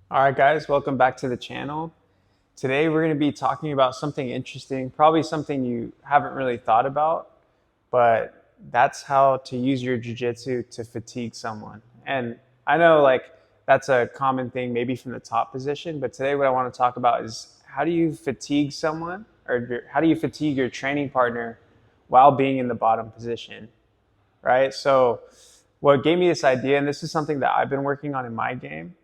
All right, guys, welcome back to the channel. Today we're going to be talking about something interesting, probably something you haven't really thought about, but that's how to use your jiu-jitsu to fatigue someone. And I know that's a common thing maybe from the top position, but today what I want to talk about is how do you fatigue someone or how do you fatigue your training partner while being in the bottom position, right? So what gave me this idea, and this is something that I've been working on in my game,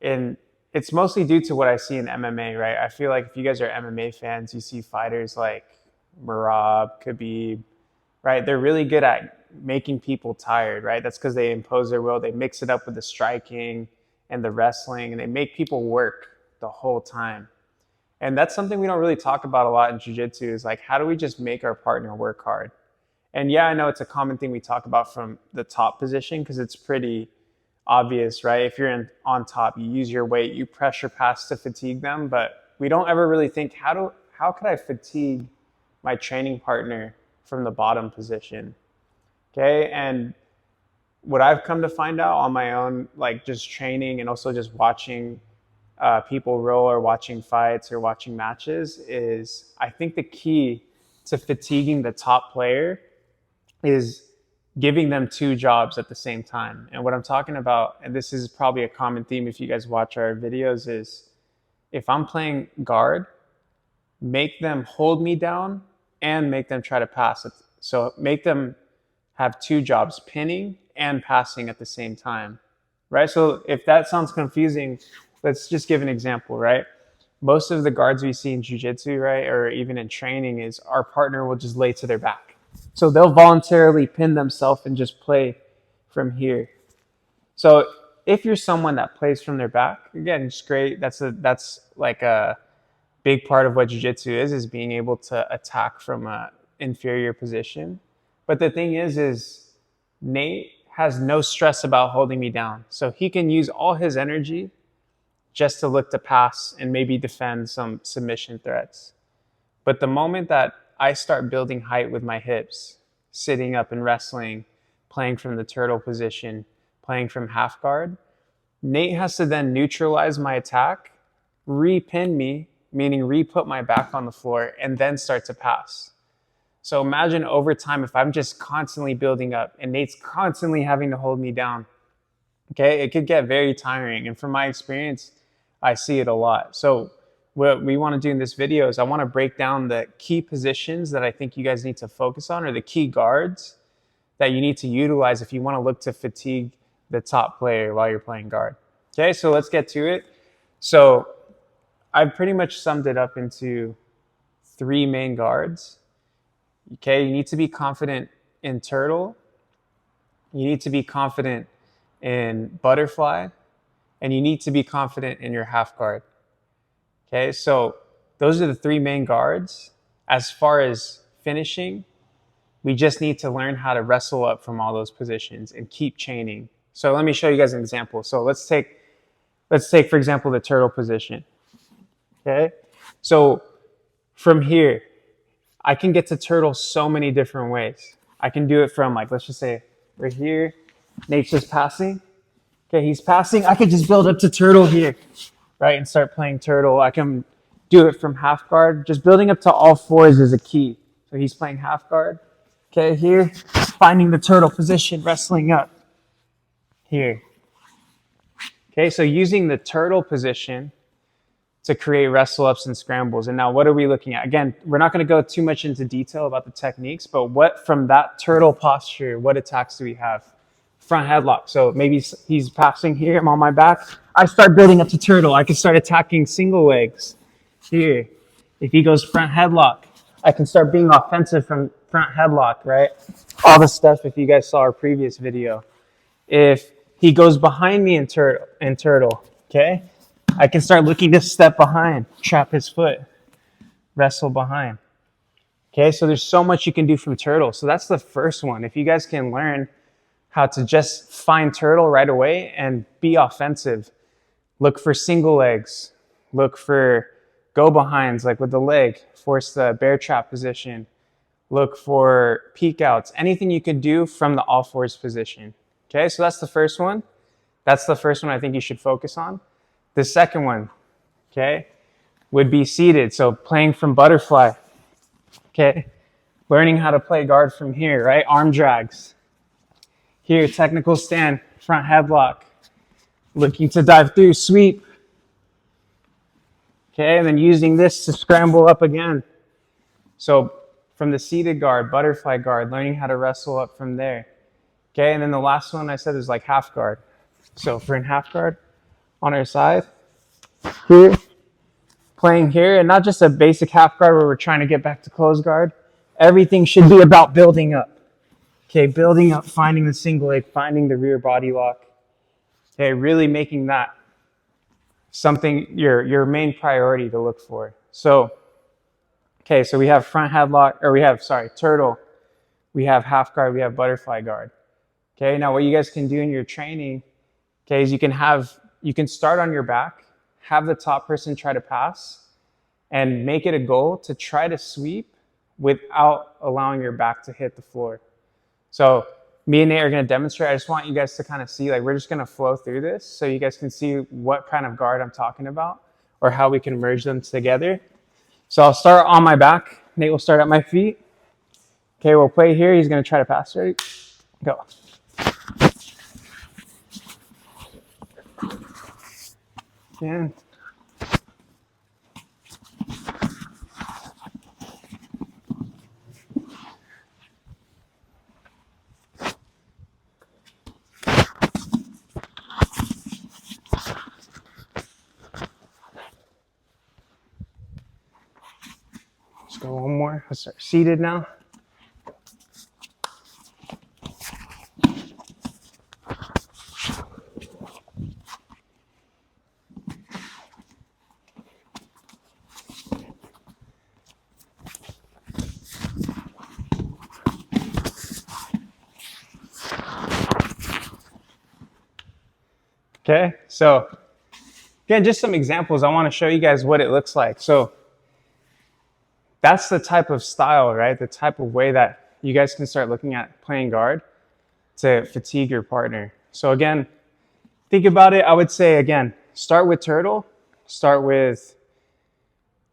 and it's mostly due to what I see in MMA, right? I feel like if you guys are MMA fans, you see fighters like Marab, Khabib, right? They're really good at making people tired, right? That's because they impose their will. They mix it up with the striking and the wrestling, and they make people work the whole time. And that's something we don't really talk about a lot in jiu-jitsu is like, how do we just make our partner work hard? And yeah, I know it's a common thing we talk about from the top position because it's pretty obvious, right? If you're on top, you use your weight, you pressure pass to fatigue them, but we don't ever really think how could I fatigue my training partner from the bottom position? Okay, and what I've come to find out on my own, like just training and also just watching people roll or watching fights or watching matches, is I think the key to fatiguing the top player is giving them two jobs at the same time. And what I'm talking about, and this is probably a common theme if you guys watch our videos, is if I'm playing guard, make them hold me down and make them try to pass it. So make them have two jobs, pinning and passing at the same time, right? So if that sounds confusing, let's just give an example, right? Most of the guards we see in jiu-jitsu, right, or even in training, is our partner will just lay to their back. So they'll voluntarily pin themselves and just play from here. So if you're someone that plays from their back, again, it's great. That's like a big part of what jiu-jitsu is being able to attack from a inferior position. But the thing is Nate has no stress about holding me down. So he can use all his energy just to look to pass and maybe defend some submission threats. But the moment that I start building height with my hips, sitting up and wrestling, playing from the turtle position, playing from half guard, Nate has to then neutralize my attack, re-pin me, meaning re-put my back on the floor, and then start to pass. So imagine over time if I'm just constantly building up and Nate's constantly having to hold me down, okay, it could get very tiring. And from my experience, I see it a lot. So what we want to do in this video is I want to break down the key positions that I think you guys need to focus on, or the key guards that you need to utilize if you want to look to fatigue the top player while you're playing guard. Okay, so let's get to it. So I've pretty much summed it up into three main guards. Okay, you need to be confident in turtle. You need to be confident in butterfly, and you need to be confident in your half guard. Okay, so those are the three main guards. As far as finishing, we just need to learn how to wrestle up from all those positions and keep chaining. So let me show you guys an example. So let's take for example the turtle position. Okay, so from here, I can get to turtle so many different ways. I can do it from, like, let's just say right here, Nate's just passing. Okay, he's passing. I could just build up to turtle here, right, and start playing turtle. I can do it from half guard. Just building up to all fours is a key. So he's playing half guard. Okay, here, finding the turtle position, wrestling up here. Okay, so using the turtle position to create wrestle ups and scrambles. And now what are we looking at? Again, we're not going to go too much into detail about the techniques, but what from that turtle posture, what attacks do we have? Front headlock. So maybe he's passing here, I'm on my back. I start building up to turtle. I can start attacking single legs here. If he goes front headlock, I can start being offensive from front headlock, right? All the stuff if you guys saw our previous video. If he goes behind me in turtle, okay? I can start looking to step behind, trap his foot, wrestle behind. Okay, so there's so much you can do from turtle. So that's the first one. If you guys can learn how to just find turtle right away and be offensive, look for single legs, look for go behinds, like with the leg, force the bear trap position, look for peek outs, anything you can do from the all fours position. Okay, so that's the first one. That's the first one I think you should focus on. The second one, okay, would be seated. So playing from butterfly, okay? Learning how to play guard from here, right? Arm drags. Here, technical stand, front headlock. Looking to dive through, sweep. Okay, and then using this to scramble up again. So from the seated guard, butterfly guard, learning how to wrestle up from there. Okay, and then the last one I said is like half guard. So for in half guard, on our side, here, playing here, and not just a basic half guard where we're trying to get back to close guard. Everything should be about building up. Okay, building up, finding the single leg, finding the rear body lock. Okay, really making that something your main priority to look for. So, okay, so we have front headlock, or we have, sorry, turtle. We have half guard, we have butterfly guard. Okay, now what you guys can do in your training, okay, is you can start on your back, have the top person try to pass, and make it a goal to try to sweep without allowing your back to hit the floor. So me and Nate are going to demonstrate. I just want you guys to kind of see, like, we're just going to flow through this so you guys can see what kind of guard I'm talking about or how we can merge them together. So I'll start on my back. Nate will start at my feet. Okay, we'll play here. He's going to try to pass. Ready? Go. And let's go one more. Let's start seated now. Okay, so again, just some examples. I want to show you guys what it looks like. So that's the type of style, right? The type of way that you guys can start looking at playing guard to fatigue your partner. So again, think about it. I would say, again, start with turtle, start with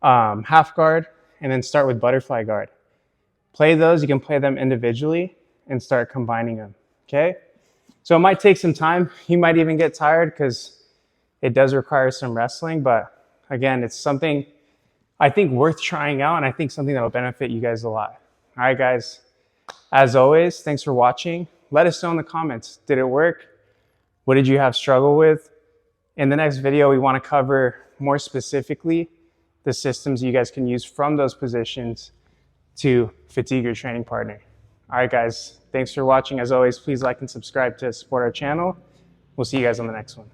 half guard, and then start with butterfly guard. Play those. You can play them individually and start combining them, okay? So it might take some time. You might even get tired because it does require some wrestling. But again, it's something I think worth trying out, and I think something that will benefit you guys a lot. All right, guys. As always, thanks for watching. Let us know in the comments. Did it work? What did you have struggle with? In the next video, we want to cover more specifically the systems you guys can use from those positions to fatigue your training partner. All right, guys. Thanks for watching. As always, please like and subscribe to support our channel. We'll see you guys on the next one.